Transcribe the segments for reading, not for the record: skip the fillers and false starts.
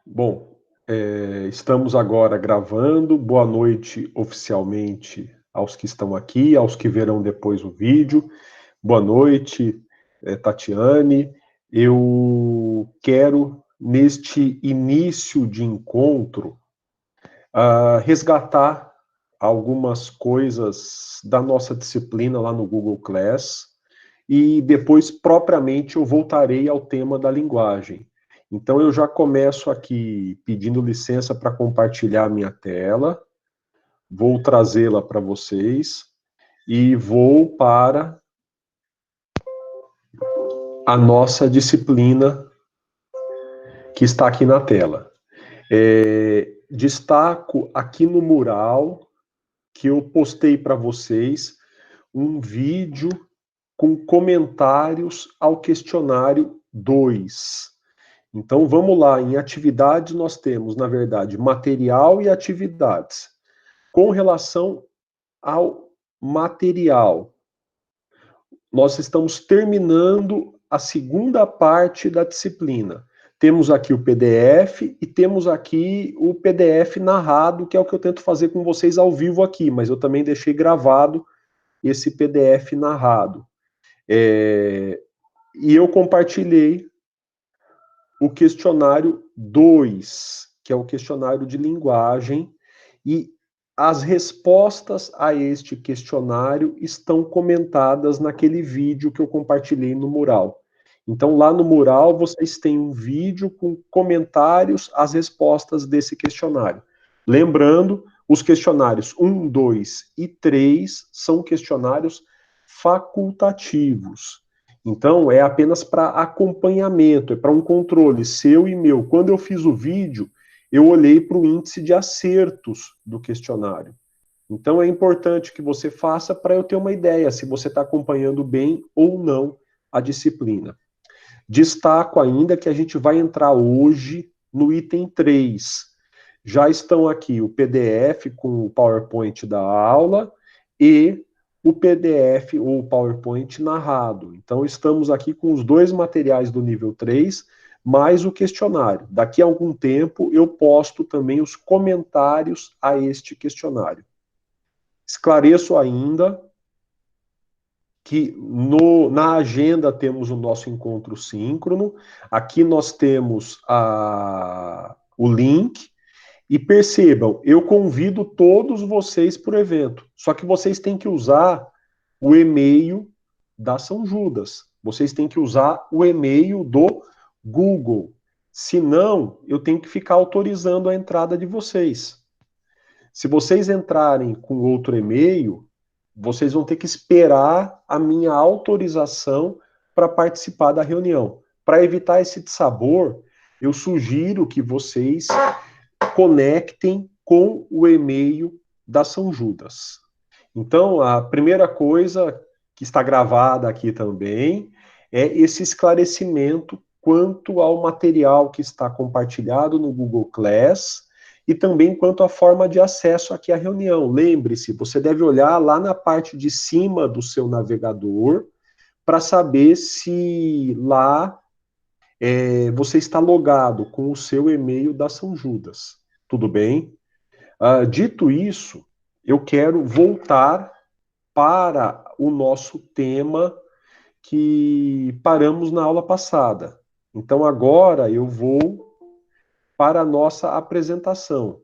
Bom, estamos agora gravando. Boa noite oficialmente aos que estão aqui, aos que verão depois o vídeo. Boa noite, Tatiane. Eu quero, neste início de encontro, resgatar algumas coisas da nossa disciplina lá no Google Class e depois, propriamente, eu voltarei ao tema da linguagem. Então, eu já começo aqui pedindo licença para compartilhar a minha tela, vou trazê-la para vocês e vou para a nossa disciplina que está aqui na tela. Destaco aqui no mural que eu postei para vocês um vídeo com comentários ao questionário 2. Então, vamos lá. Em atividades, nós temos, na verdade, material e atividades. Com relação ao material, nós estamos terminando a segunda parte da disciplina. Temos aqui o PDF e temos aqui o PDF narrado, que é o que eu tento fazer com vocês ao vivo aqui, mas eu também deixei gravado esse PDF narrado. E eu compartilhei o questionário 2, que é o questionário de linguagem, e as respostas a este questionário estão comentadas naquele vídeo que eu compartilhei no mural. Então, lá no mural, vocês têm um vídeo com comentários às respostas desse questionário. Lembrando, os questionários 1, 2 e 3 são questionários facultativos. Então, é apenas para acompanhamento, é para um controle seu e meu. Quando eu fiz o vídeo, eu olhei para o índice de acertos do questionário. Então, é importante que você faça para eu ter uma ideia se você está acompanhando bem ou não a disciplina. Destaco ainda que a gente vai entrar hoje no item 3. Já estão aqui o PDF com o PowerPoint da aula e o PDF ou o PowerPoint narrado. Então, estamos aqui com os dois materiais do nível 3, mais o questionário. Daqui a algum tempo, eu posto também os comentários a este questionário. Esclareço ainda que na agenda temos o nosso encontro síncrono, aqui nós temos o link, e percebam, eu convido todos vocês para o evento, só que vocês têm que usar o e-mail da São Judas, vocês têm que usar o e-mail do Google, senão eu tenho que ficar autorizando a entrada de vocês. Se vocês entrarem com outro e-mail, vocês vão ter que esperar a minha autorização para participar da reunião. Para evitar esse dissabor, eu sugiro que vocês conectem com o e-mail da São Judas. Então, a primeira coisa que está gravada aqui também é esse esclarecimento quanto ao material que está compartilhado no Google Class e também quanto à forma de acesso aqui à reunião. Lembre-se, você deve olhar lá na parte de cima do seu navegador para saber se lá você está logado com o seu e-mail da São Judas. Tudo bem? Dito isso, eu quero voltar para o nosso tema que paramos na aula passada. Então, agora eu vou para a nossa apresentação.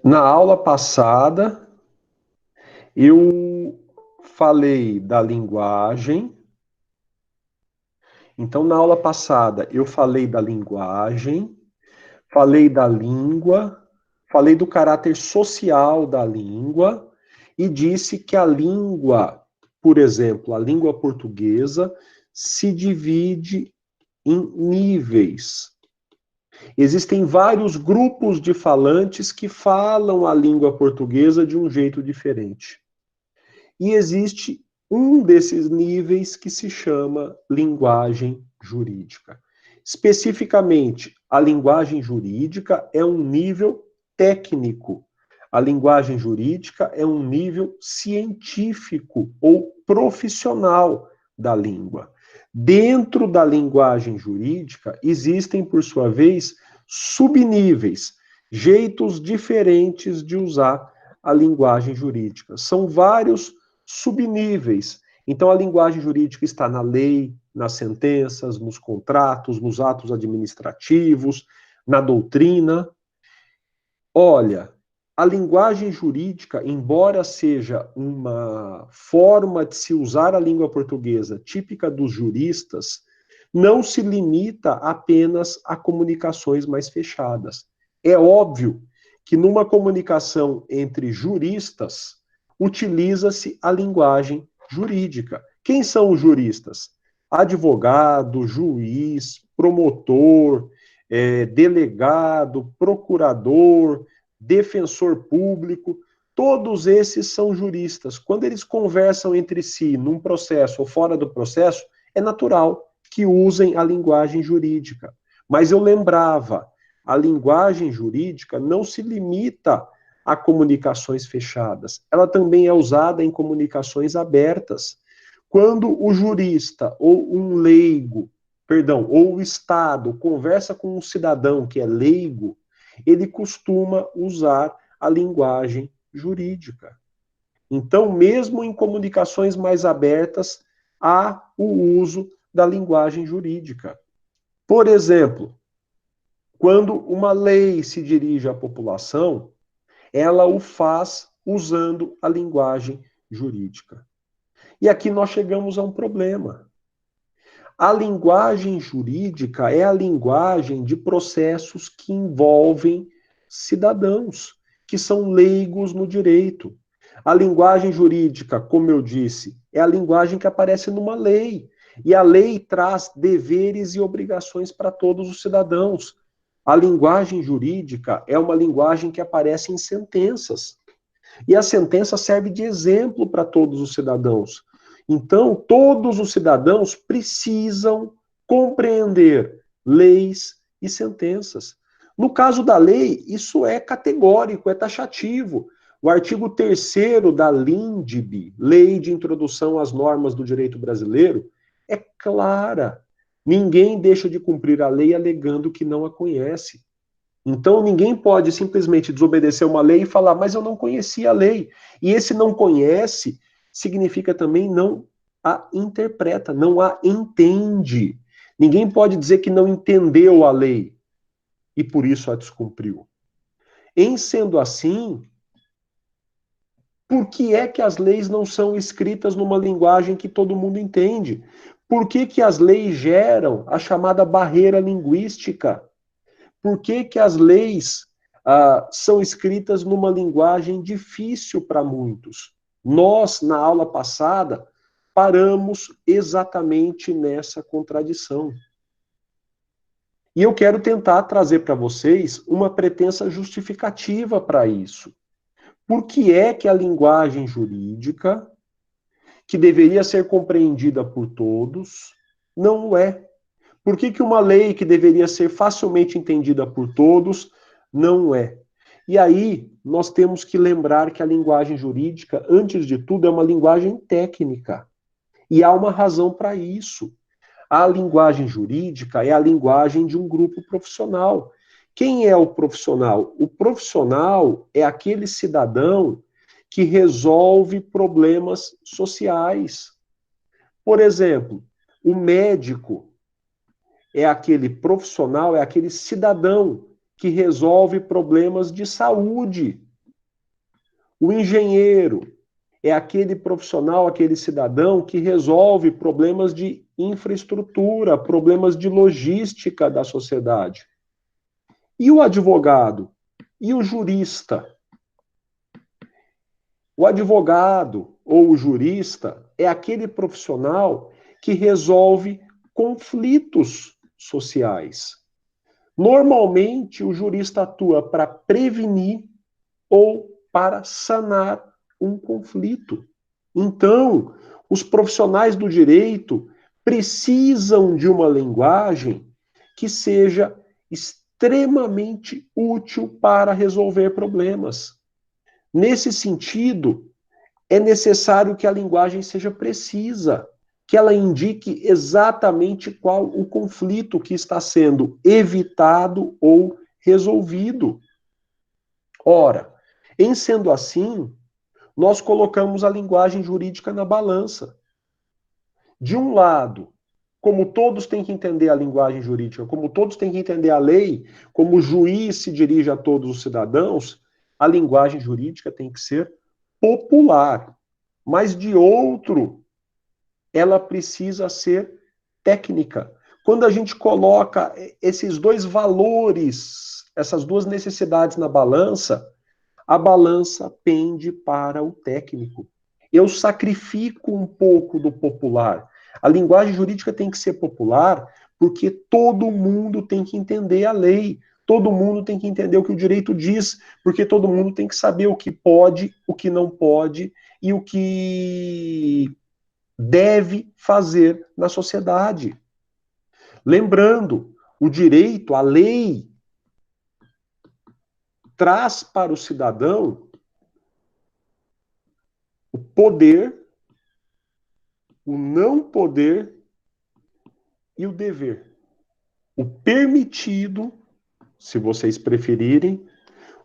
Na aula passada, eu falei da linguagem. Então, na aula passada, eu falei da linguagem, falei da língua, falei do caráter social da língua e disse que a língua, por exemplo, a língua portuguesa, se divide em níveis. Existem vários grupos de falantes que falam a língua portuguesa de um jeito diferente. E existe um desses níveis que se chama linguagem jurídica. Especificamente, a linguagem jurídica é um nível técnico. A linguagem jurídica é um nível científico ou profissional. da língua. Dentro da linguagem jurídica, existem, por sua vez, subníveis, jeitos diferentes de usar a linguagem jurídica. São vários subníveis. Então, a linguagem jurídica está na lei, nas sentenças, nos contratos, nos atos administrativos, na doutrina. Olha, a linguagem jurídica, embora seja uma forma de se usar a língua portuguesa típica dos juristas, não se limita apenas a comunicações mais fechadas. É óbvio que numa comunicação entre juristas, utiliza-se a linguagem jurídica. Quem são os juristas? Advogado, juiz, promotor, delegado, procurador, defensor público, todos esses são juristas. Quando eles conversam entre si num processo ou fora do processo, é natural que usem a linguagem jurídica. Mas eu lembrava, a linguagem jurídica não se limita a comunicações fechadas. Ela também é usada em comunicações abertas. Quando o jurista ou um leigo, ou o Estado conversa com um cidadão que é leigo, ele costuma usar a linguagem jurídica. Então, mesmo em comunicações mais abertas, há o uso da linguagem jurídica. Por exemplo, quando uma lei se dirige à população, ela o faz usando a linguagem jurídica. E aqui nós chegamos a um problema. A linguagem jurídica é a linguagem de processos que envolvem cidadãos, que são leigos no direito. A linguagem jurídica, como eu disse, é a linguagem que aparece numa lei. E a lei traz deveres e obrigações para todos os cidadãos. A linguagem jurídica é uma linguagem que aparece em sentenças. E a sentença serve de exemplo para todos os cidadãos. Então, todos os cidadãos precisam compreender leis e sentenças. No caso da lei, isso é categórico, é taxativo. O artigo 3º da LINDB, Lei de Introdução às Normas do Direito Brasileiro, é clara. Ninguém deixa de cumprir a lei alegando que não a conhece. Então, ninguém pode simplesmente desobedecer uma lei e falar, mas eu não conhecia a lei. E esse não conhece significa também não a interpreta, não a entende. Ninguém pode dizer que não entendeu a lei e por isso a descumpriu. Em sendo assim, por que é que as leis não são escritas numa linguagem que todo mundo entende? Por que que as leis geram a chamada barreira linguística? Por que que as leis são escritas numa linguagem difícil para muitos? Nós, na aula passada, paramos exatamente nessa contradição. E eu quero tentar trazer para vocês uma pretensa justificativa para isso. Por que é que a linguagem jurídica, que deveria ser compreendida por todos, não é? Por que que uma lei que deveria ser facilmente entendida por todos, não é? E aí, nós temos que lembrar que a linguagem jurídica, antes de tudo, é uma linguagem técnica. E há uma razão para isso. A linguagem jurídica é a linguagem de um grupo profissional. Quem é o profissional? O profissional é aquele cidadão que resolve problemas sociais. Por exemplo, o médico é aquele profissional, é aquele cidadão que resolve problemas de saúde. O engenheiro é aquele profissional, aquele cidadão que resolve problemas de infraestrutura, problemas de logística da sociedade. E o advogado? E o jurista? O advogado ou o jurista é aquele profissional que resolve conflitos sociais. Normalmente, o jurista atua para prevenir ou para sanar um conflito. Então, os profissionais do direito precisam de uma linguagem que seja extremamente útil para resolver problemas. Nesse sentido, é necessário que a linguagem seja precisa. que ela indique exatamente qual o conflito que está sendo evitado ou resolvido. Ora, em sendo assim, nós colocamos a linguagem jurídica na balança. De um lado, como todos têm que entender a linguagem jurídica, como todos têm que entender a lei, como o juiz se dirige a todos os cidadãos, a linguagem jurídica tem que ser popular. Mas de outro, ela precisa ser técnica. Quando a gente coloca esses dois valores, essas duas necessidades na balança, a balança pende para o técnico. Eu sacrifico um pouco do popular. A linguagem jurídica tem que ser popular porque todo mundo tem que entender a lei. Todo mundo tem que entender o que o direito diz, porque todo mundo tem que saber o que pode, o que não pode e o que deve fazer na sociedade. Lembrando, o direito, a lei, traz para o cidadão o poder, o não poder e o dever. O permitido, se vocês preferirem,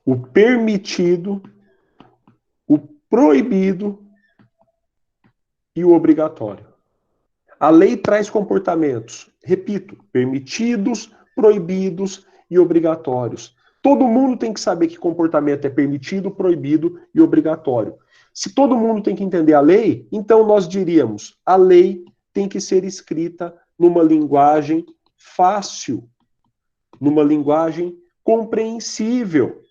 o permitido, o proibido e o obrigatório. A lei traz comportamentos, repito, permitidos, proibidos e obrigatórios. Todo mundo tem que saber que comportamento é permitido, proibido e obrigatório. Se todo mundo tem que entender a lei, então nós diríamos, a lei tem que ser escrita numa linguagem fácil, numa linguagem compreensível.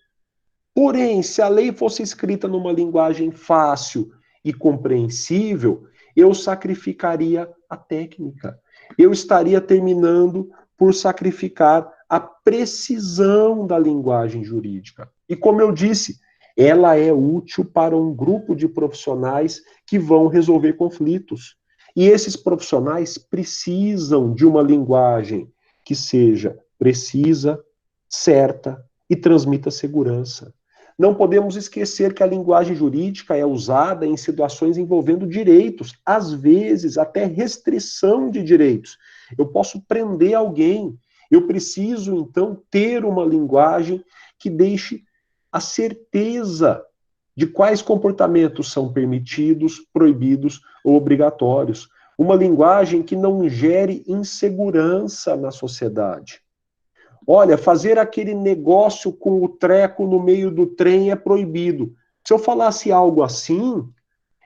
Porém, se a lei fosse escrita numa linguagem fácil e compreensível, eu sacrificaria a técnica. Eu estaria terminando por sacrificar a precisão da linguagem jurídica. E como eu disse, ela é útil para um grupo de profissionais que vão resolver conflitos. E esses profissionais precisam de uma linguagem que seja precisa, certa e transmita segurança. Não podemos esquecer que a linguagem jurídica é usada em situações envolvendo direitos, às vezes até restrição de direitos. Eu posso prender alguém, eu preciso então ter uma linguagem que deixe a certeza de quais comportamentos são permitidos, proibidos ou obrigatórios. Uma linguagem que não gere insegurança na sociedade. Olha, fazer aquele negócio com o treco no meio do trem é proibido. Se eu falasse algo assim,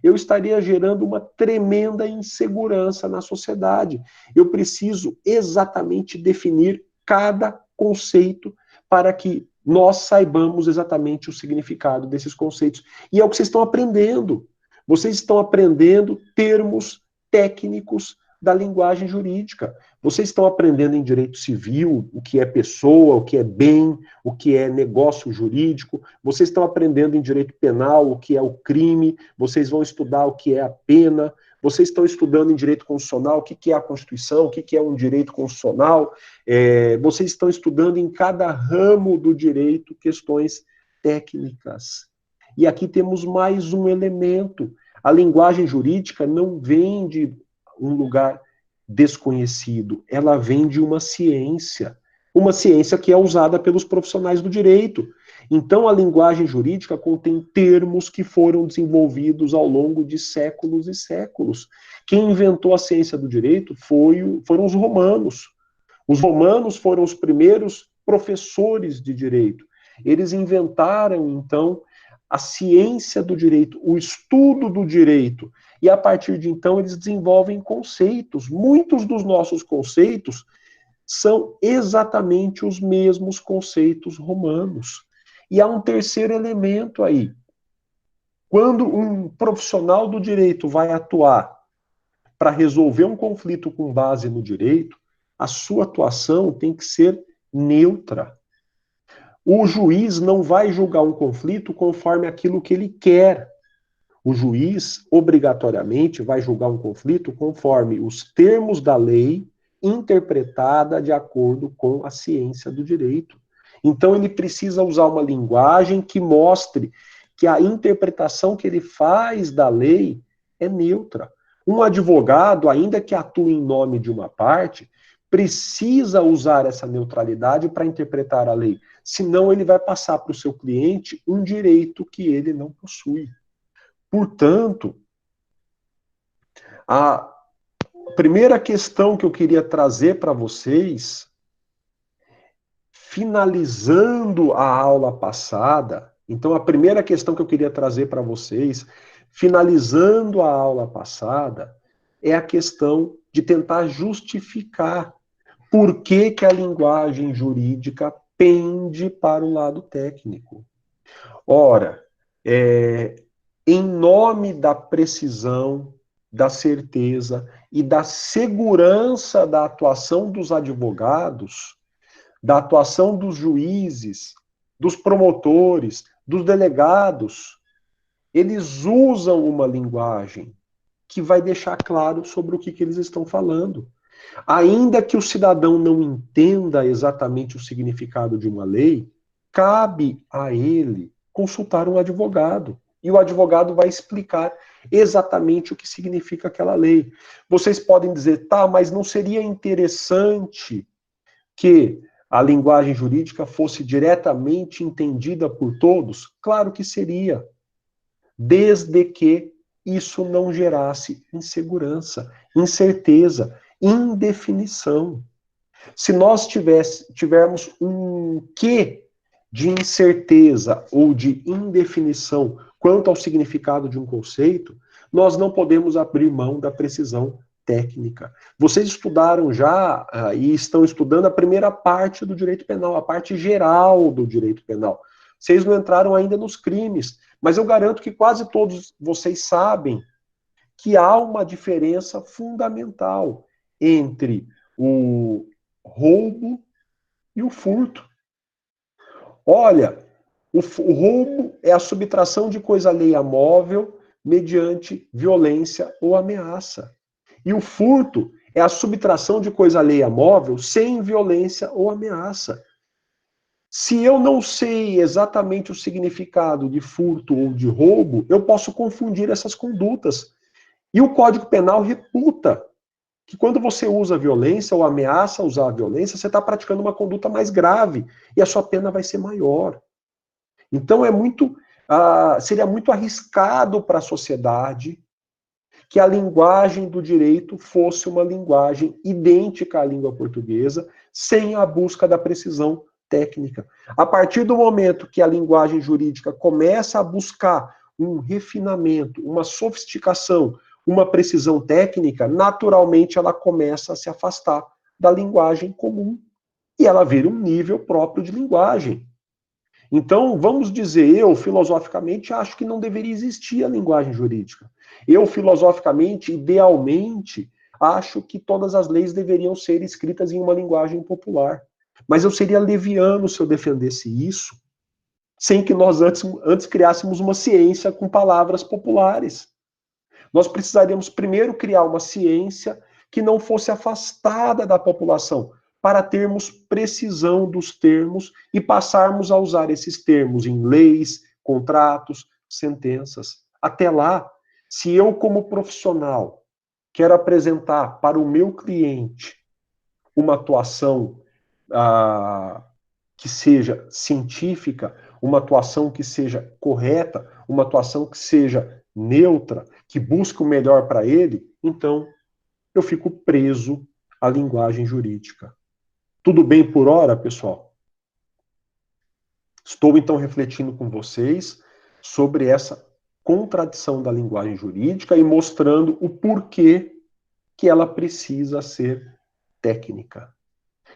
eu estaria gerando uma tremenda insegurança na sociedade. Eu preciso exatamente definir cada conceito para que nós saibamos exatamente o significado desses conceitos. E é o que vocês estão aprendendo. Vocês estão aprendendo termos técnicos da linguagem jurídica. Vocês estão aprendendo em direito civil o que é pessoa, o que é bem, o que é negócio jurídico. Vocês estão aprendendo em direito penal o que é o crime. Vocês vão estudar o que é a pena. Vocês estão estudando em direito constitucional o que é a Constituição, o que é um direito constitucional. Vocês estão estudando em cada ramo do direito questões técnicas. E aqui temos mais um elemento. A linguagem jurídica não vem de um lugar desconhecido, ela vem de uma ciência que é usada pelos profissionais do direito. Então, a linguagem jurídica contém termos que foram desenvolvidos ao longo de séculos e séculos. Quem inventou a ciência do direito foram os romanos. Os romanos foram os primeiros professores de direito. Eles inventaram, então, a ciência do direito, o estudo do direito. E a partir de então eles desenvolvem conceitos. Muitos dos nossos conceitos são exatamente os mesmos conceitos romanos. E há um terceiro elemento aí. Quando um profissional do direito vai atuar para resolver um conflito com base no direito, a sua atuação tem que ser neutra. O juiz não vai julgar um conflito conforme aquilo que ele quer. O juiz, obrigatoriamente, vai julgar um conflito conforme os termos da lei interpretada de acordo com a ciência do direito. Então, ele precisa usar uma linguagem que mostre que a interpretação que ele faz da lei é neutra. Um advogado, ainda que atue em nome de uma parte, precisa usar essa neutralidade para interpretar a lei. Senão, ele vai passar para o seu cliente um direito que ele não possui. Portanto, a primeira questão que eu queria trazer para vocês, finalizando a aula passada, então a primeira questão que eu queria trazer para vocês, finalizando a aula passada, é a questão de tentar justificar por que que a linguagem jurídica pende para o lado técnico. Ora, em nome da precisão, da certeza e da segurança da atuação dos advogados, da atuação dos juízes, dos promotores, dos delegados, eles usam uma linguagem que vai deixar claro sobre o que eles estão falando. Ainda que o cidadão não entenda exatamente o significado de uma lei, cabe a ele consultar um advogado. E o advogado vai explicar exatamente o que significa aquela lei. Vocês podem dizer, tá, mas não seria interessante que a linguagem jurídica fosse diretamente entendida por todos? Claro que seria, desde que isso não gerasse insegurança, incerteza, indefinição. Se nós tivermos um quê de incerteza ou de indefinição quanto ao significado de um conceito, nós não podemos abrir mão da precisão técnica. Vocês estudaram já e estão estudando a primeira parte do direito penal, a parte geral do direito penal. Vocês não entraram ainda nos crimes, mas eu garanto que quase todos vocês sabem que há uma diferença fundamental entre o roubo e o furto. Olha, o roubo é a subtração de coisa alheia móvel mediante violência ou ameaça. E o furto é a subtração de coisa alheia móvel sem violência ou ameaça. Se eu não sei exatamente o significado de furto ou de roubo, eu posso confundir essas condutas. E o Código Penal reputa que quando você usa violência ou ameaça usar a violência, você está praticando uma conduta mais grave e a sua pena vai ser maior. Então seria muito arriscado para a sociedade que a linguagem do direito fosse uma linguagem idêntica à língua portuguesa, sem a busca da precisão técnica. A partir do momento que a linguagem jurídica começa a buscar um refinamento, uma sofisticação, uma precisão técnica, naturalmente ela começa a se afastar da linguagem comum e ela vira um nível próprio de linguagem. Então, vamos dizer, eu, filosoficamente, acho que não deveria existir a linguagem jurídica. Eu, filosoficamente, idealmente, acho que todas as leis deveriam ser escritas em uma linguagem popular. Mas eu seria leviano se eu defendesse isso, sem que nós antes criássemos uma ciência com palavras populares. Nós precisaríamos primeiro criar uma ciência que não fosse afastada da população, para termos precisão dos termos e passarmos a usar esses termos em leis, contratos, sentenças. Até lá, se eu, como profissional, quero apresentar para o meu cliente uma atuação que seja científica, uma atuação que seja correta, uma atuação que seja neutra, que busque o melhor para ele, então eu fico preso à linguagem jurídica. Tudo bem por hora, pessoal? Estou, então, refletindo com vocês sobre essa contradição da linguagem jurídica e mostrando o porquê que ela precisa ser técnica.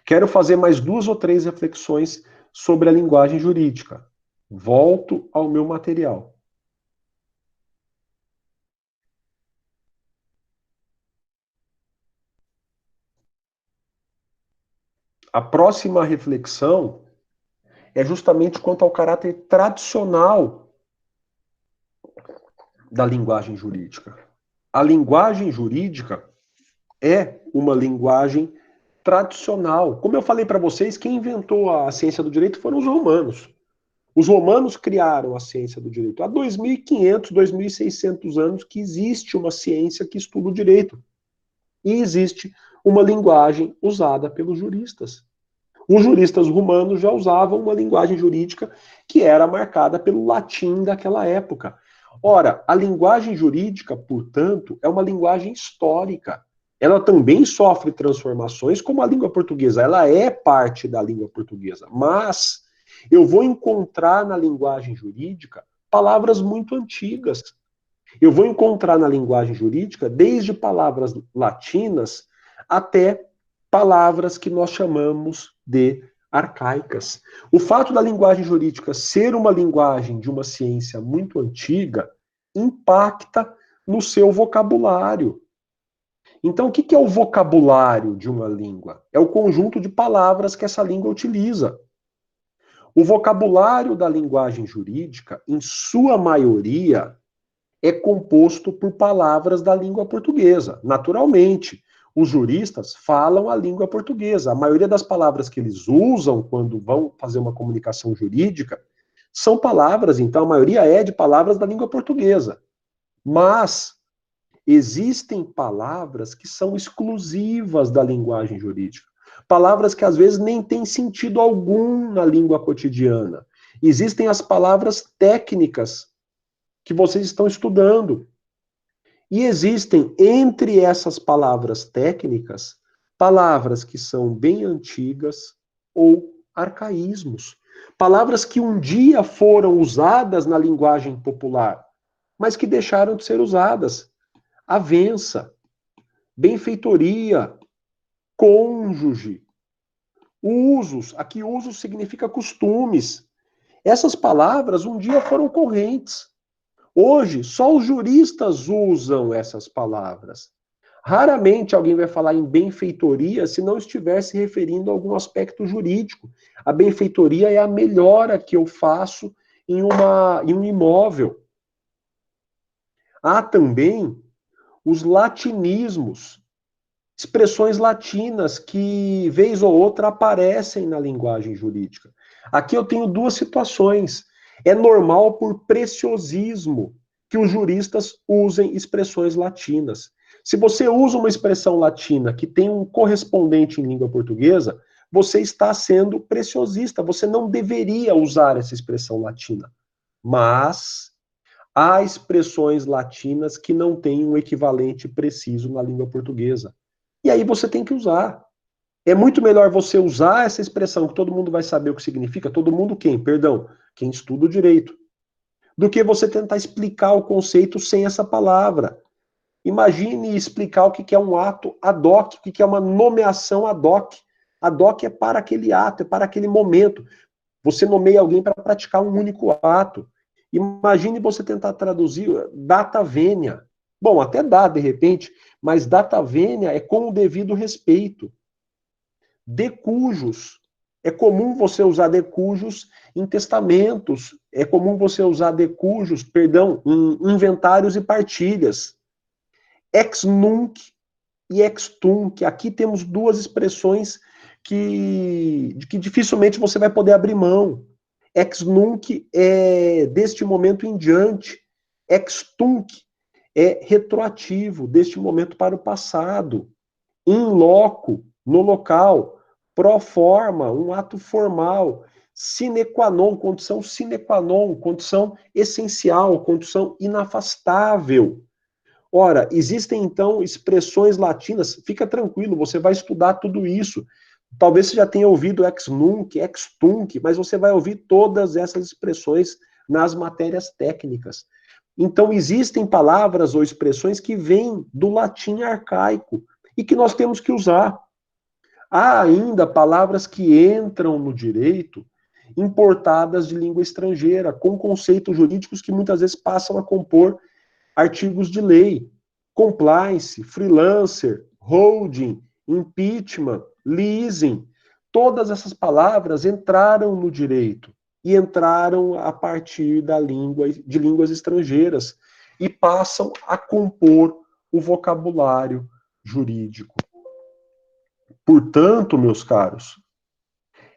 Quero fazer mais 2 ou 3 reflexões sobre a linguagem jurídica. Volto ao meu material. A próxima reflexão é justamente quanto ao caráter tradicional da linguagem jurídica. A linguagem jurídica é uma linguagem tradicional. Como eu falei para vocês, quem inventou a ciência do direito foram os romanos. Os romanos criaram a ciência do direito. Há 2.500, 2.600 anos que existe uma ciência que estuda o direito. E existe uma linguagem usada pelos juristas. Os juristas romanos já usavam uma linguagem jurídica que era marcada pelo latim daquela época. Ora, a linguagem jurídica, portanto, é uma linguagem histórica. Ela também sofre transformações, como a língua portuguesa. Ela é parte da língua portuguesa. Mas eu vou encontrar na linguagem jurídica palavras muito antigas. Eu vou encontrar na linguagem jurídica desde palavras latinas até palavras que nós chamamos de arcaicas. O fato da linguagem jurídica ser uma linguagem de uma ciência muito antiga impacta no seu vocabulário. Então, o que é o vocabulário de uma língua? É o conjunto de palavras que essa língua utiliza. O vocabulário da linguagem jurídica, em sua maioria, é composto por palavras da língua portuguesa. Naturalmente, os juristas falam a língua portuguesa. A maioria das palavras que eles usam quando vão fazer uma comunicação jurídica são palavras, então a maioria é de palavras da língua portuguesa. Mas existem palavras que são exclusivas da linguagem jurídica. Palavras que às vezes nem têm sentido algum na língua cotidiana. Existem as palavras técnicas que vocês estão estudando. E existem, entre essas palavras técnicas, palavras que são bem antigas ou arcaísmos. Palavras que um dia foram usadas na linguagem popular, mas que deixaram de ser usadas. Avença, benfeitoria, cônjuge, usos. Aqui usos significa costumes. Essas palavras um dia foram correntes. Hoje, só os juristas usam essas palavras. Raramente alguém vai falar em benfeitoria se não estiver se referindo a algum aspecto jurídico. A benfeitoria é a melhora que eu faço em um imóvel. Há também os latinismos, expressões latinas que, vez ou outra, aparecem na linguagem jurídica. Aqui eu tenho duas situações. É normal, por preciosismo, que os juristas usem expressões latinas. Se você usa uma expressão latina que tem um correspondente em língua portuguesa, você está sendo preciosista. Você não deveria usar essa expressão latina. Mas há expressões latinas que não têm um equivalente preciso na língua portuguesa. E aí você tem que usar. É muito melhor você usar essa expressão que todo mundo vai saber o que significa, todo mundo quem? Perdão, quem estuda o direito, do que você tentar explicar o conceito sem essa palavra. Imagine explicar o que é um ato ad hoc, o que é uma nomeação ad hoc. Ad hoc é para aquele ato, é para aquele momento. Você nomeia alguém para praticar um único ato. Imagine você tentar traduzir data vênia. Bom, até dá, de repente, mas data vênia é com o devido respeito. De cujos. É comum você usar de cujos em testamentos. É comum você usar de cujos, perdão, em inventários e partilhas. Ex nunc e ex tunc. Aqui temos duas expressões que dificilmente você vai poder abrir mão. Ex nunc é deste momento em diante. Ex tunc é retroativo, deste momento para o passado. In loco, no local. Pro forma, um ato formal. Sine qua non, condição sine qua non, condição essencial, condição inafastável. Ora, existem então expressões latinas, fica tranquilo, você vai estudar tudo isso. Talvez você já tenha ouvido ex nunc, ex tunc, mas você vai ouvir todas essas expressões nas matérias técnicas. Então, existem palavras ou expressões que vêm do latim arcaico e que nós temos que usar. Há ainda palavras que entram no direito importadas de língua estrangeira, com conceitos jurídicos que muitas vezes passam a compor artigos de lei. Compliance, freelancer, holding, impeachment, leasing. Todas essas palavras entraram no direito e entraram a partir de línguas estrangeiras e passam a compor o vocabulário jurídico. Portanto, meus caros,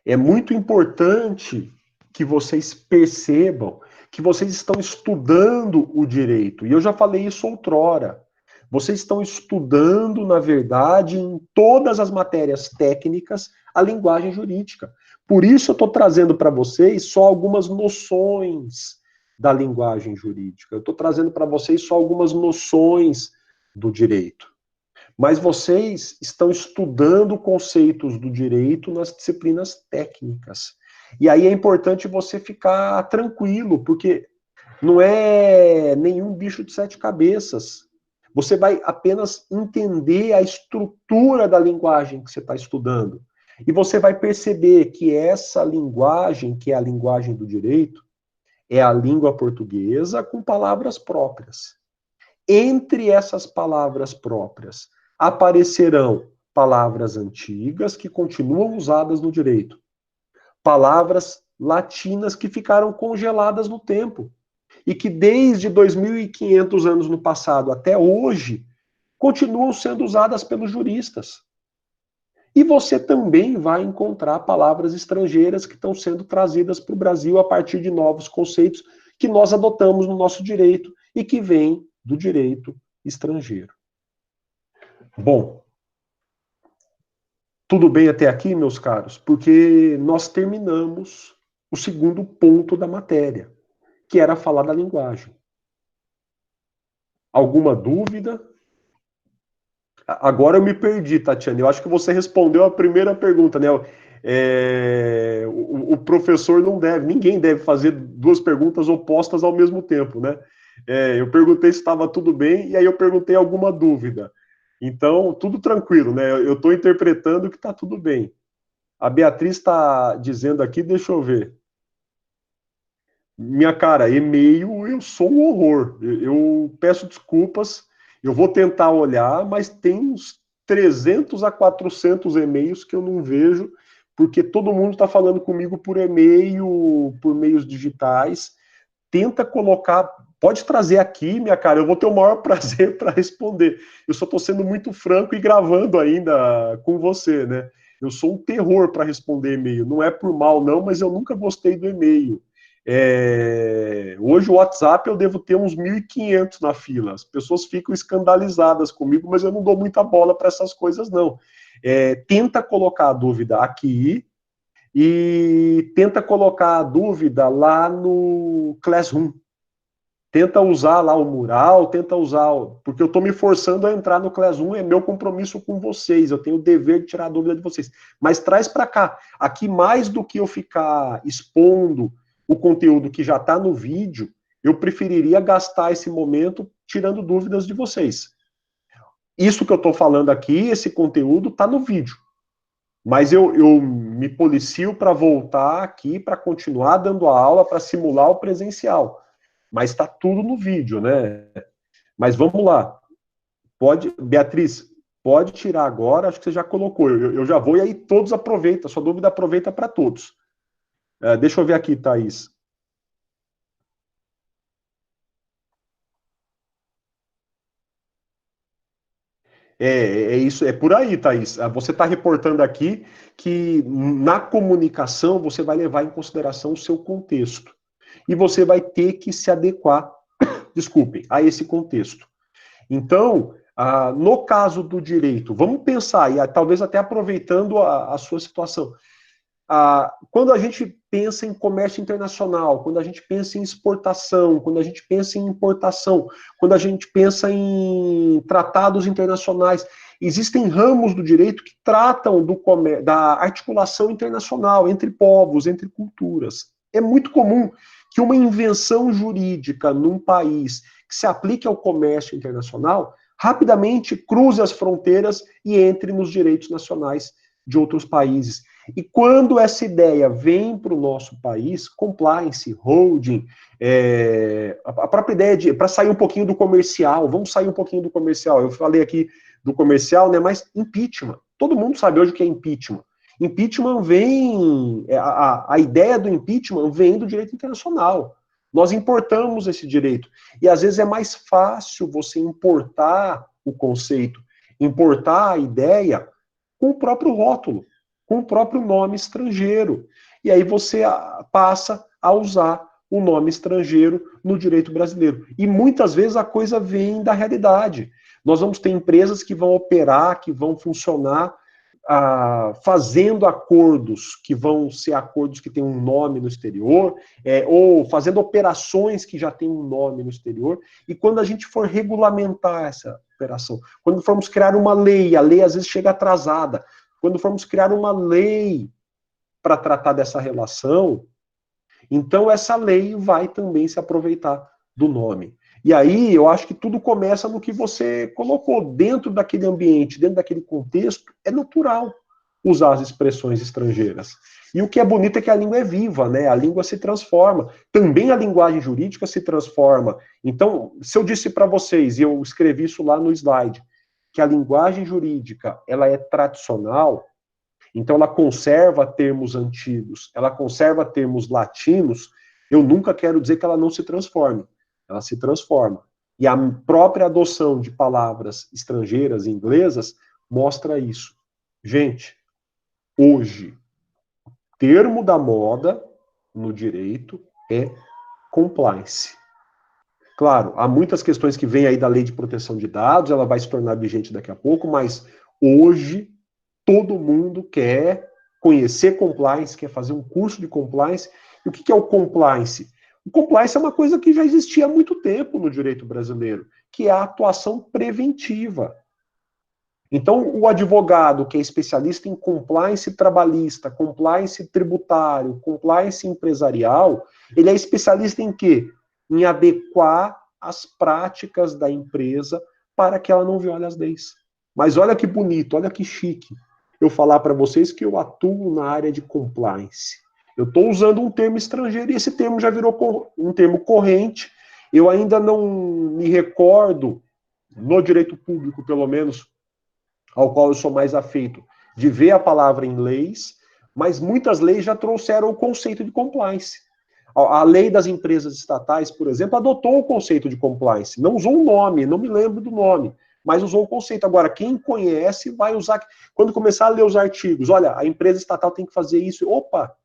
é muito importante que vocês percebam que vocês estão estudando o direito. E eu já falei isso outrora. Vocês estão estudando, na verdade, em todas as matérias técnicas, a linguagem jurídica. Por isso eu estou trazendo para vocês só algumas noções da linguagem jurídica. Eu estou trazendo para vocês só algumas noções do direito. Mas vocês estão estudando conceitos do direito nas disciplinas técnicas. E aí é importante você ficar tranquilo, porque não é nenhum bicho de sete cabeças. Você vai apenas entender a estrutura da linguagem que você está estudando. E você vai perceber que essa linguagem, que é a linguagem do direito, é a língua portuguesa com palavras próprias. Entre essas palavras próprias aparecerão palavras antigas que continuam usadas no direito, palavras latinas que ficaram congeladas no tempo e que desde 2.500 anos no passado até hoje continuam sendo usadas pelos juristas. E você também vai encontrar palavras estrangeiras que estão sendo trazidas para o Brasil a partir de novos conceitos que nós adotamos no nosso direito e que vêm do direito estrangeiro. Bom, tudo bem até aqui, meus caros? Porque nós terminamos o segundo ponto da matéria, que era falar da linguagem. Alguma dúvida? Agora eu me perdi, Tatiana. Eu acho que você respondeu a primeira pergunta, né? O professor não deve, ninguém deve fazer duas perguntas opostas ao mesmo tempo, né? Eu perguntei se estava tudo bem e aí eu perguntei alguma dúvida. Então, tudo tranquilo, né? Eu estou interpretando que está tudo bem. A Beatriz está dizendo aqui, deixa eu ver. Minha cara, e-mail, eu sou um horror. Eu peço desculpas, eu vou tentar olhar, mas tem uns 300 a 400 e-mails que eu não vejo, porque todo mundo está falando comigo por e-mail, por meios digitais. Tenta colocar, pode trazer aqui, minha cara, eu vou ter o maior prazer para responder. Eu só estou sendo muito franco e gravando ainda com você, né? Eu sou um terror para responder e-mail. Não é por mal, não, mas eu nunca gostei do e-mail. Hoje o WhatsApp eu devo ter uns 1.500 na fila. As pessoas ficam escandalizadas comigo, mas eu não dou muita bola para essas coisas, não. Tenta colocar a dúvida aqui e tenta colocar a dúvida lá no Classroom. Tenta usar lá o mural, tenta usar... Porque eu estou me forçando a entrar no Classroom, é meu compromisso com vocês, eu tenho o dever de tirar a dúvida de vocês. Mas traz para cá. Aqui, mais do que eu ficar expondo o conteúdo que já está no vídeo, eu preferiria gastar esse momento tirando dúvidas de vocês. Isso que eu estou falando aqui, esse conteúdo, está no vídeo. Mas eu me policio para voltar aqui, para continuar dando a aula, para simular o presencial. Mas está tudo no vídeo, né? Mas vamos lá. Pode, Beatriz, pode tirar agora, acho que você já colocou. Eu já vou e aí todos aproveitam. Sua dúvida aproveita para todos. Deixa eu ver aqui, Thaís. Isso, é por aí, Thaís. Você está reportando aqui que na comunicação você vai levar em consideração o seu contexto. E você vai ter que se adequar, desculpem, a esse contexto. Então, no caso do direito, vamos pensar, e talvez até aproveitando a sua situação, quando a gente pensa em comércio internacional, quando a gente pensa em exportação, quando a gente pensa em importação, quando a gente pensa em tratados internacionais, existem ramos do direito que tratam da articulação internacional entre povos, entre culturas. É muito comum que uma invenção jurídica num país que se aplique ao comércio internacional rapidamente cruze as fronteiras e entre nos direitos nacionais de outros países. E quando essa ideia vem para o nosso país, compliance, holding, a própria ideia de, para sair um pouquinho do comercial, vamos sair um pouquinho do comercial, eu falei aqui do comercial, né, mas impeachment, todo mundo sabe hoje o que é impeachment. Impeachment vem, a ideia do impeachment vem do direito internacional. Nós importamos esse direito. E às vezes é mais fácil você importar o conceito, importar a ideia com o próprio rótulo, com o próprio nome estrangeiro. e aí você passa a usar o nome estrangeiro no direito brasileiro. E muitas vezes a coisa vem da realidade. Nós vamos ter empresas que vão operar, que vão funcionar fazendo acordos que vão ser acordos que têm um nome no exterior, ou fazendo operações que já têm um nome no exterior, e quando a gente for regulamentar essa operação, quando formos criar uma lei, a lei às vezes chega atrasada, quando formos criar uma lei para tratar dessa relação, então essa lei vai também se aproveitar do nome. E aí eu acho que tudo começa no que você colocou. Dentro daquele ambiente, dentro daquele contexto, é natural usar as expressões estrangeiras. E o que é bonito é que a língua é viva, né? A língua se transforma. Também a linguagem jurídica se transforma. Então, se eu disse para vocês, e eu escrevi isso lá no slide, que a linguagem jurídica ela é tradicional, então ela conserva termos antigos, ela conserva termos latinos, eu nunca quero dizer que ela não se transforme. Ela se transforma. E a própria adoção de palavras estrangeiras, inglesas, mostra isso. Gente, hoje, termo da moda no direito é compliance. Claro, há muitas questões que vêm aí da lei de proteção de dados, ela vai se tornar vigente daqui a pouco, mas hoje todo mundo quer conhecer compliance, quer fazer um curso de compliance. E o que é o compliance? O compliance é uma coisa que já existia há muito tempo no direito brasileiro, que é a atuação preventiva. Então, o advogado que é especialista em compliance trabalhista, compliance tributário, compliance empresarial, ele é especialista em quê? Em adequar as práticas da empresa para que ela não viole as leis. Mas olha que bonito, olha que chique eu falar para vocês que eu atuo na área de compliance. Eu estou usando um termo estrangeiro e esse termo já virou um termo corrente. Eu ainda não me recordo, no direito público pelo menos, ao qual eu sou mais afeito, de ver a palavra em leis, mas muitas leis já trouxeram o conceito de compliance. A lei das empresas estatais, por exemplo, adotou o conceito de compliance. Não usou o nome, não me lembro do nome, mas usou o conceito. Agora, quem conhece vai usar. Quando começar a ler os artigos, olha, a empresa estatal tem que fazer isso. Opa!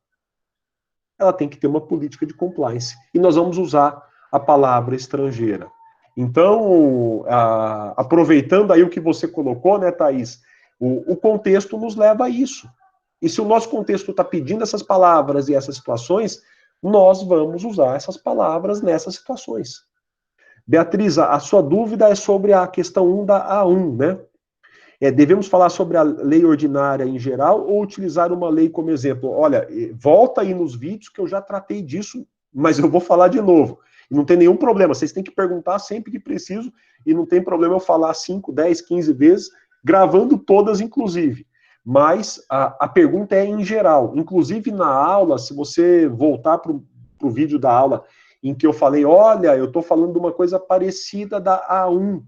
Ela tem que ter uma política de compliance. E nós vamos usar a palavra estrangeira. Então, aproveitando aí o que você colocou, né, Thaís, o contexto nos leva a isso. E se o nosso contexto está pedindo essas palavras e essas situações, nós vamos usar essas palavras nessas situações. Beatriz, a sua dúvida é sobre a questão 1 da A1, né? Devemos falar sobre a lei ordinária em geral ou utilizar uma lei como exemplo? Olha, volta aí nos vídeos que eu já tratei disso, mas eu vou falar de novo. Não tem nenhum problema, vocês têm que perguntar sempre que preciso, e não tem problema eu falar 5, 10, 15 vezes, gravando todas, inclusive. Mas a pergunta é em geral. Inclusive na aula, se você voltar para o vídeo da aula em que eu falei, olha, eu estou falando de uma coisa parecida da A1.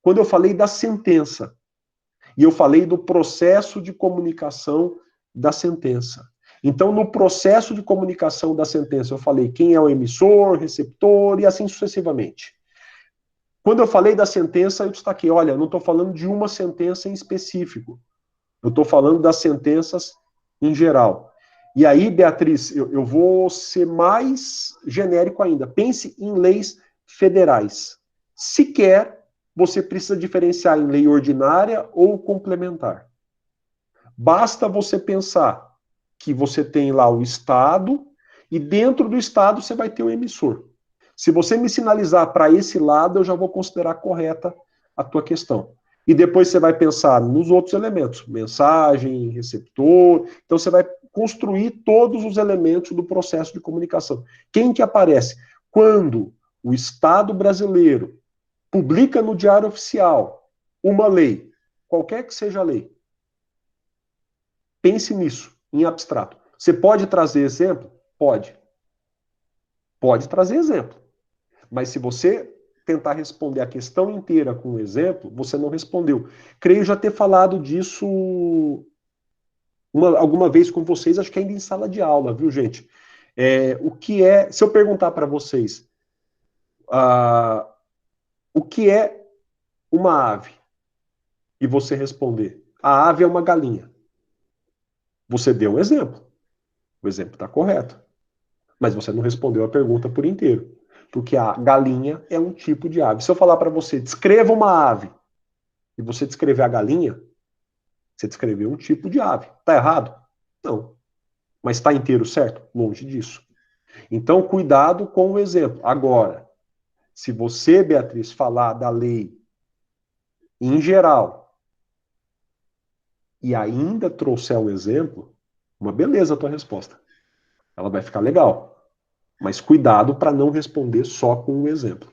Quando eu falei da sentença, e eu falei do processo de comunicação da sentença. Então, no processo de comunicação da sentença, eu falei quem é o emissor, receptor, e assim sucessivamente. Quando eu falei da sentença, eu destaquei, olha, eu não estou falando de uma sentença em específico. Eu estou falando das sentenças em geral. E aí, Beatriz, eu vou ser mais genérico ainda. Pense em leis federais. Sequer você precisa diferenciar em lei ordinária ou complementar. Basta você pensar que você tem lá o Estado e dentro do Estado você vai ter o emissor. Se você me sinalizar para esse lado, eu já vou considerar correta a tua questão. E depois você vai pensar nos outros elementos, mensagem, receptor. Então você vai construir todos os elementos do processo de comunicação. Quem que aparece? Quando o Estado brasileiro publica no Diário Oficial uma lei, qualquer que seja a lei, pense nisso, em abstrato. Você pode trazer exemplo? Pode. Pode trazer exemplo. Mas se você tentar responder a questão inteira com um exemplo, você não respondeu. Creio já ter falado disso alguma vez com vocês, acho que ainda em sala de aula, viu, gente? O que é, se eu perguntar para vocês, o que é uma ave? E você responder, a ave é uma galinha. Você deu um exemplo. O exemplo está correto. Mas você não respondeu a pergunta por inteiro. Porque a galinha é um tipo de ave. Se eu falar para você, descreva uma ave, e você descrever a galinha, você descreveu um tipo de ave. Está errado? Não. Mas está inteiro certo? Longe disso. Então, cuidado com o exemplo. Agora, se você, Beatriz, falar da lei em geral e ainda trouxer um exemplo, uma beleza a tua resposta. Ela vai ficar legal. Mas cuidado para não responder só com um exemplo.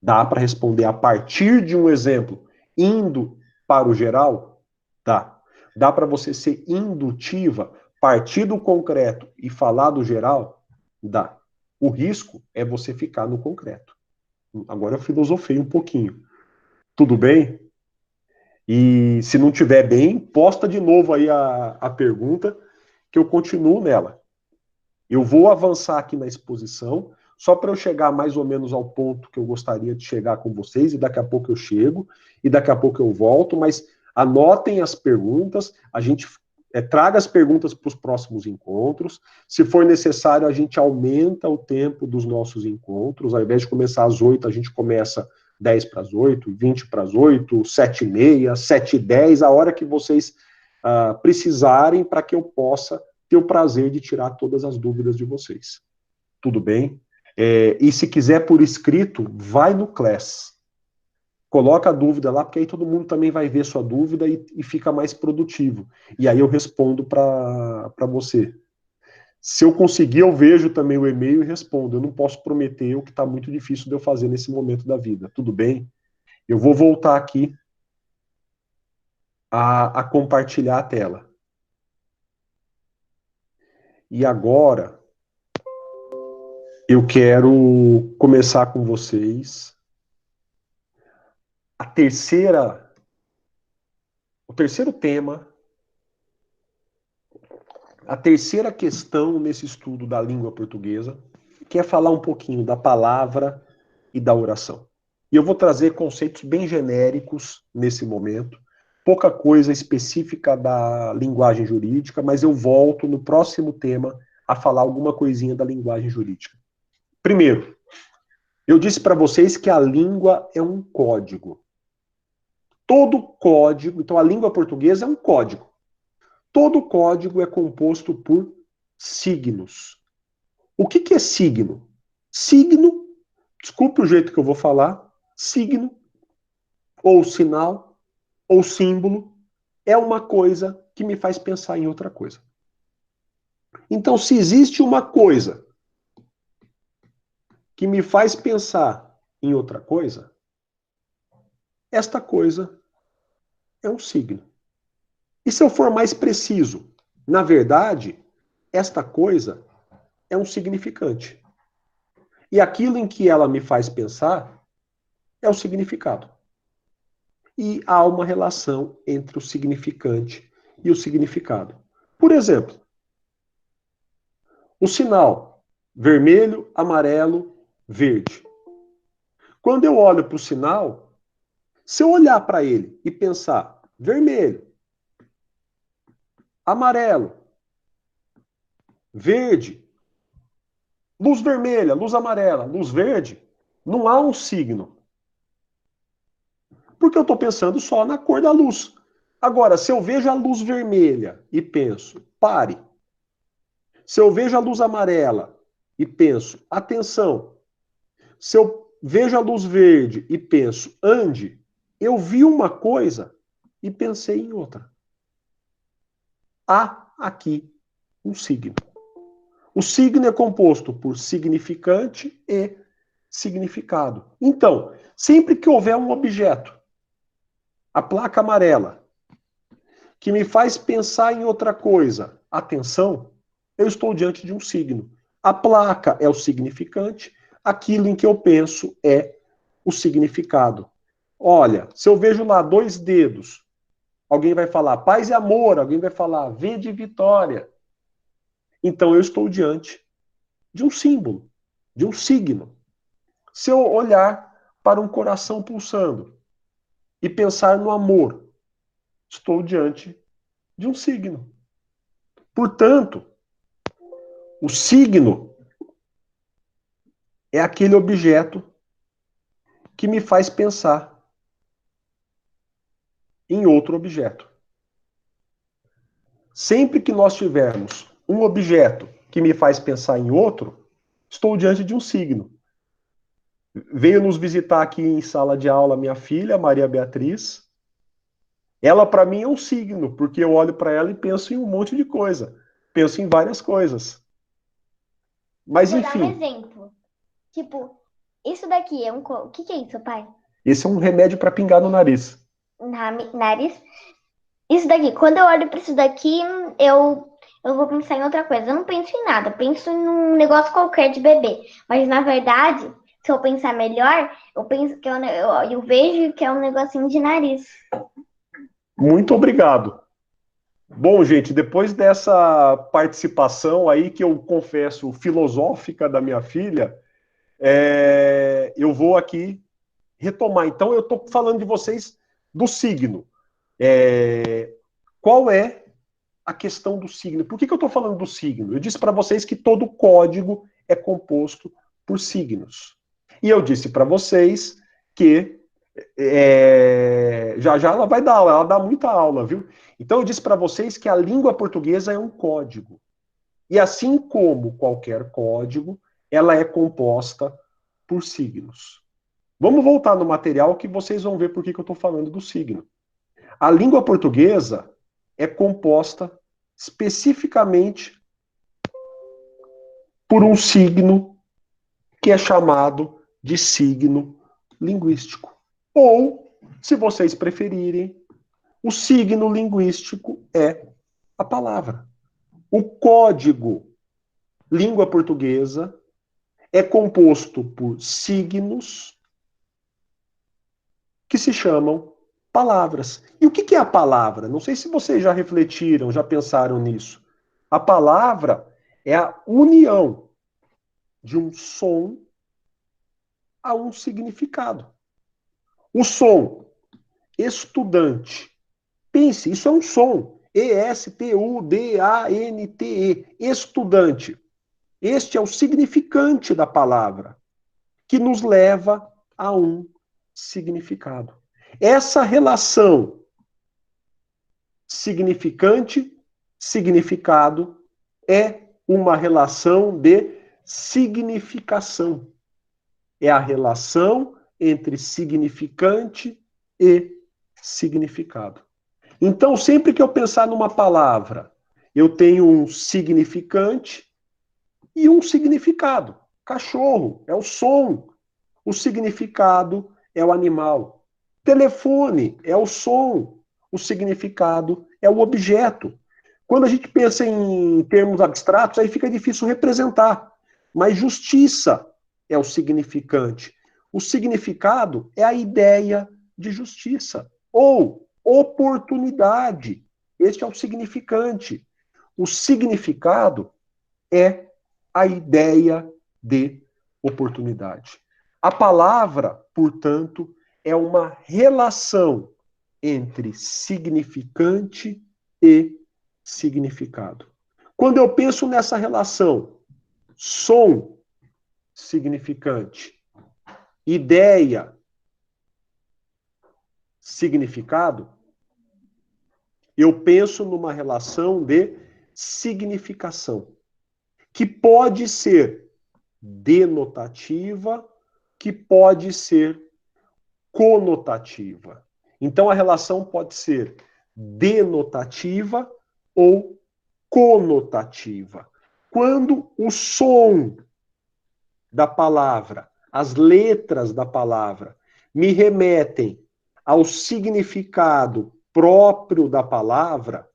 Dá para responder a partir de um exemplo, indo para o geral? Dá. Dá para você ser indutiva, partir do concreto e falar do geral? Dá. O risco é você ficar no concreto. Agora eu filosofei um pouquinho. Tudo bem? E se não tiver bem, posta de novo aí a pergunta, que eu continuo nela. Eu vou avançar aqui na exposição, só para eu chegar mais ou menos ao ponto que eu gostaria de chegar com vocês, e daqui a pouco eu chego, e daqui a pouco eu volto, mas anotem as perguntas, a gente traga as perguntas para os próximos encontros. Se for necessário, a gente aumenta o tempo dos nossos encontros. Ao invés de começar às 8, a gente começa 10 para as 8, 20 para as 8, 7h30, 7h10, a hora que vocês precisarem para que eu possa ter o prazer de tirar todas as dúvidas de vocês. Tudo bem? E se quiser por escrito, vai no Class. Coloca a dúvida lá, porque aí todo mundo também vai ver sua dúvida e fica mais produtivo. E aí eu respondo para você. Se eu conseguir, eu vejo também o e-mail e respondo. Eu não posso prometer o que está muito difícil de eu fazer nesse momento da vida. Tudo bem? Eu vou voltar aqui a compartilhar a tela. E agora, eu quero começar com vocês o terceiro tema, a terceira questão nesse estudo da língua portuguesa, que é falar um pouquinho da palavra e da oração. E eu vou trazer conceitos bem genéricos nesse momento, pouca coisa específica da linguagem jurídica, mas eu volto no próximo tema a falar alguma coisinha da linguagem jurídica. Primeiro, eu disse para vocês que a língua é um código. Todo código, então a língua portuguesa é um código. Todo código é composto por signos. O que é signo? Signo, desculpe o jeito que eu vou falar, signo, ou sinal, ou símbolo, é uma coisa que me faz pensar em outra coisa. Então, se existe uma coisa que me faz pensar em outra coisa, esta coisa é um signo. E se eu for mais preciso, na verdade, esta coisa é um significante. E aquilo em que ela me faz pensar é o significado. E há uma relação entre o significante e o significado. Por exemplo, o sinal vermelho, amarelo, verde. Quando eu olho para o sinal, se eu olhar para ele e pensar vermelho, amarelo, verde, luz vermelha, luz amarela, luz verde, não há um signo. Porque eu estou pensando só na cor da luz. Agora, se eu vejo a luz vermelha e penso, pare. Se eu vejo a luz amarela e penso, atenção. Se eu vejo a luz verde e penso, ande, eu vi uma coisa e pensei em outra. Há aqui um signo. O signo é composto por significante e significado. Então, sempre que houver um objeto, a placa amarela, que me faz pensar em outra coisa, atenção, eu estou diante de um signo. A placa é o significante, aquilo em que eu penso é o significado. Olha, se eu vejo lá 2 dedos, alguém vai falar paz e amor, alguém vai falar V de vitória. Então eu estou diante de um símbolo, de um signo. Se eu olhar para um coração pulsando e pensar no amor, estou diante de um signo. Portanto, O signo é aquele objeto que me faz pensar em outro objeto. Sempre que nós tivermos um objeto que me faz pensar em outro, estou diante de um signo. Veio nos visitar aqui em sala de aula minha filha, Maria Beatriz. Ela, para mim, é um signo, porque eu olho para ela e penso em um monte de coisa. Penso em várias coisas. Mas, Vou dar um enfim, exemplo. Tipo, isso daqui é um. O que que é isso, pai? esse é um remédio para pingar no nariz. Nariz? Isso daqui, quando eu olho pra isso daqui, eu, eu vou pensar em outra coisa. Eu não penso em nada, eu penso em um negócio qualquer de bebê. Mas na verdade, se eu pensar melhor, eu penso que eu vejo que é um negocinho de nariz. Muito obrigado. Bom, gente, depois dessa participação aí, que eu confesso filosófica da minha filha, eu vou aqui retomar. Então, eu estou falando de vocês do signo. Qual é a questão do signo? Por que eu estou falando do signo? Eu disse para vocês que todo código é composto por signos. E eu disse para vocês que já já ela vai dar aula, ela dá muita aula, viu? Então eu disse para vocês que a língua portuguesa é um código. E assim como qualquer código, ela é composta por signos. Vamos voltar no material que vocês vão ver por que eu estou falando do signo. A língua portuguesa é composta especificamente por um signo que é chamado de signo linguístico. Ou, se vocês preferirem, o signo linguístico é a palavra. O código língua portuguesa é composto por signos que se chamam palavras. E o que é a palavra? Não sei se vocês já refletiram, já pensaram nisso. A palavra é a união de um som a um significado. O som estudante. Pense, isso é um som. Estudante. Estudante. Este é o significante da palavra, que nos leva a um significado. Essa relação significante-significado é uma relação de significação. É a relação entre significante e significado. Então, sempre que eu pensar numa palavra, eu tenho um significante e um significado. Cachorro é o som, o significado é o animal. Telefone é o som, o significado é o objeto. Quando a gente pensa em termos abstratos, aí fica difícil representar. Mas justiça é o significante. O significado é a ideia de justiça. Ou oportunidade. Este é o significante. O significado é a ideia de oportunidade. A palavra, portanto, é uma relação entre significante e significado. Quando eu penso nessa relação, som, significante, ideia, significado, eu penso numa relação de significação, que pode ser denotativa, que pode ser conotativa. Então a relação pode ser denotativa ou conotativa. Quando o som da palavra, as letras da palavra, me remetem ao significado próprio da palavra,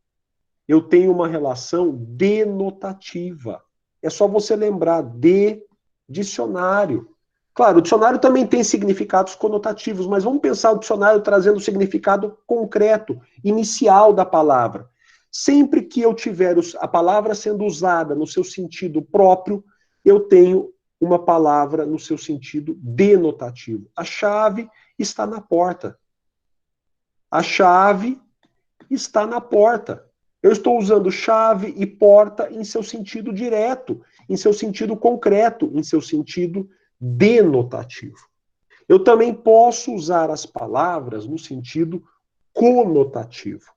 eu tenho uma relação denotativa. É só você lembrar de dicionário. Claro, o dicionário também tem significados conotativos, mas vamos pensar o dicionário trazendo o significado concreto, inicial da palavra. Sempre que eu tiver a palavra sendo usada no seu sentido próprio, eu tenho uma palavra no seu sentido denotativo. A chave está na porta. A chave está na porta. Eu estou usando chave e porta em seu sentido direto. em seu sentido concreto, em seu sentido denotativo. Eu também posso usar as palavras no sentido conotativo.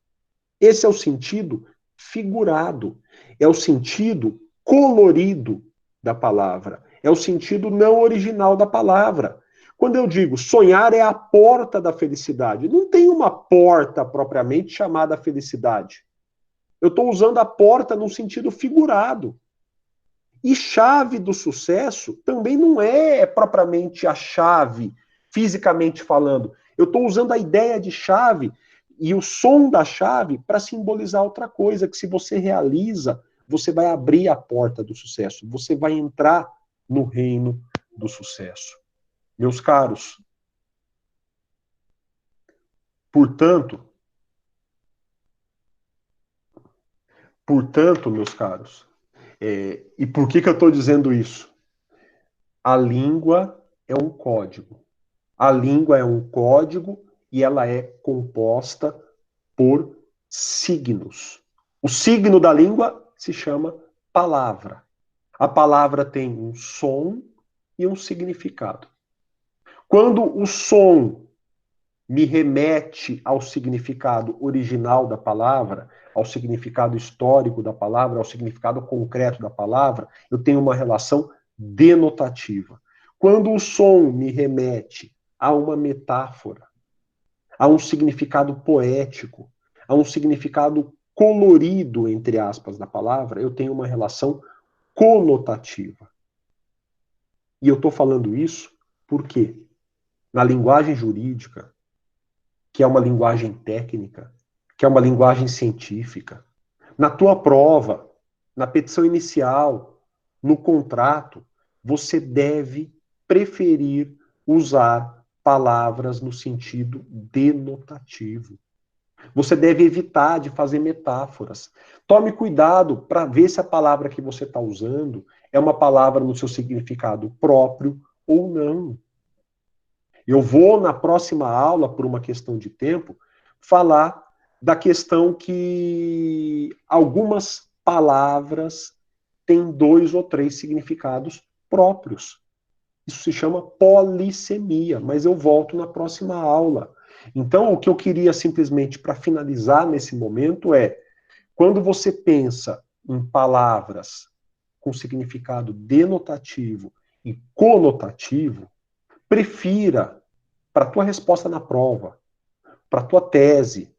Esse é o sentido figurado, é o sentido colorido da palavra, é o sentido não original da palavra. Quando eu digo sonhar é a porta da felicidade, não tem uma porta propriamente chamada felicidade. Eu estou usando a porta no sentido figurado. E chave do sucesso também não é propriamente a chave, fisicamente falando. Eu estou usando a ideia de chave e o som da chave para simbolizar outra coisa, que se você realiza, você vai abrir a porta do sucesso, você vai entrar no reino do sucesso. Meus caros, portanto, meus caros, e por que eu estou dizendo isso? A língua é um código. A língua é um código e ela é composta por signos. O signo da língua se chama palavra. A palavra tem um som e um significado. Quando o som me remete ao significado original da palavra, ao significado histórico da palavra, ao significado concreto da palavra, eu tenho uma relação denotativa. Quando o som me remete a uma metáfora, a um significado poético, a um significado colorido, entre aspas, da palavra, eu tenho uma relação conotativa. E eu estou falando isso porque, na linguagem jurídica, que é uma linguagem técnica, que é uma linguagem científica, na tua prova, na petição inicial, no contrato, você deve preferir usar palavras no sentido denotativo. Você deve evitar de fazer metáforas. Tome cuidado para ver se a palavra que você está usando é uma palavra no seu significado próprio ou não. Eu vou, na próxima aula, por uma questão de tempo, falar da questão que algumas palavras têm 2 ou 3 significados próprios. Isso se chama polissemia, mas eu volto na próxima aula. Então, o que eu queria simplesmente para finalizar nesse momento é, quando você pensa em palavras com significado denotativo e conotativo, prefira para a tua resposta na prova, para a tua tese,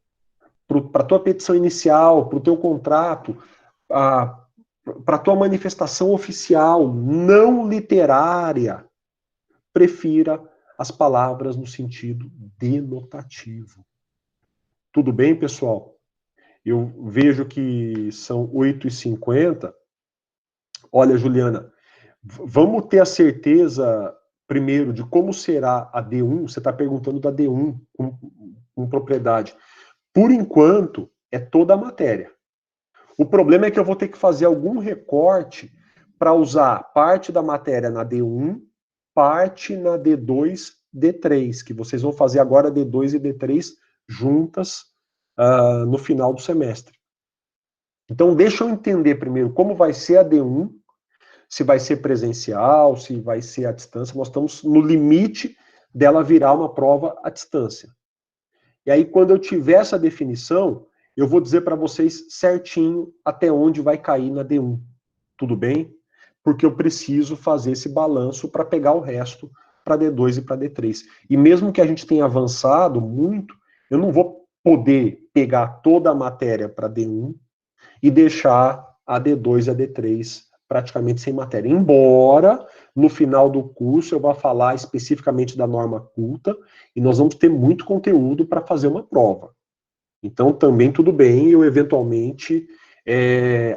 para a tua petição inicial, para o teu contrato, para a tua manifestação oficial não literária, prefira as palavras no sentido denotativo. Tudo bem, pessoal? Eu vejo que são 8h50. Olha, Juliana, vamos ter a certeza, primeiro, de como será a D1. Você está perguntando da D1 com propriedade. Por enquanto, é toda a matéria. O problema é que eu vou ter que fazer algum recorte para usar parte da matéria na D1, parte na D2, D3, que vocês vão fazer agora D2 e D3 juntas no final do semestre. Então, deixa eu entender primeiro como vai ser a D1, se vai ser presencial, se vai ser à distância. Nós estamos no limite dela virar uma prova à distância. E aí, quando eu tiver essa definição, eu vou dizer para vocês certinho até onde vai cair na D1. Tudo bem? Porque eu preciso fazer esse balanço para pegar o resto para D2 e para D3. E mesmo que a gente tenha avançado muito, eu não vou poder pegar toda a matéria para D1 e deixar a D2 e a D3 praticamente sem matéria. Embora, no final do curso, eu vá falar especificamente da norma culta, e nós vamos ter muito conteúdo para fazer uma prova. Então, também tudo bem eu, eventualmente,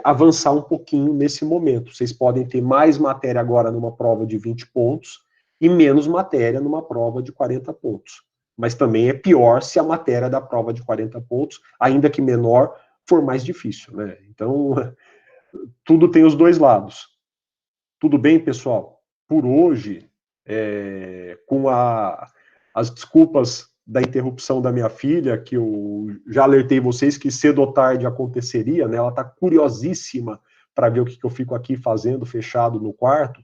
avançar um pouquinho nesse momento. Vocês podem ter mais matéria agora numa prova de 20 pontos e menos matéria numa prova de 40 pontos. Mas também é pior se a matéria da prova de 40 pontos, ainda que menor, for mais difícil, né? Então, tudo tem os dois lados. Tudo bem, pessoal? Por hoje, com as desculpas da interrupção da minha filha, que eu já alertei vocês que cedo ou tarde aconteceria, né? Ela está curiosíssima para ver o que eu fico aqui fazendo, fechado no quarto.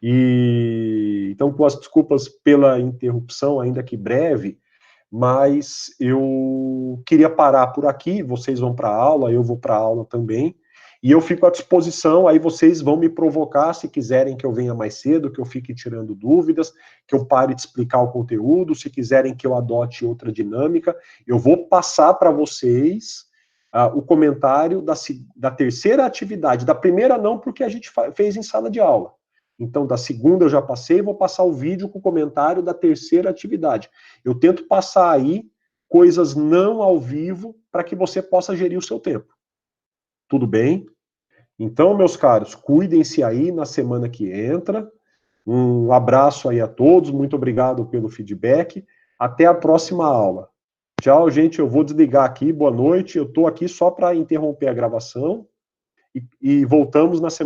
E então, com as desculpas pela interrupção, ainda que breve, mas eu queria parar por aqui. Vocês vão para a aula, eu vou para a aula também, e eu fico à disposição. Aí vocês vão me provocar se quiserem que eu venha mais cedo, que eu fique tirando dúvidas, que eu pare de explicar o conteúdo, se quiserem que eu adote outra dinâmica. Eu vou passar para vocês o comentário da terceira atividade. Da primeira não, porque a gente fez em sala de aula. Então, da segunda eu já passei, vou passar o vídeo com o comentário da terceira atividade. Eu tento passar aí coisas não ao vivo para que você possa gerir o seu tempo. Tudo bem? Então, meus caros, cuidem-se aí na semana que entra. Um abraço aí a todos, muito obrigado pelo feedback. Até a próxima aula. Tchau, gente, eu vou desligar aqui, boa noite. Eu estou aqui só para interromper a gravação e voltamos na semana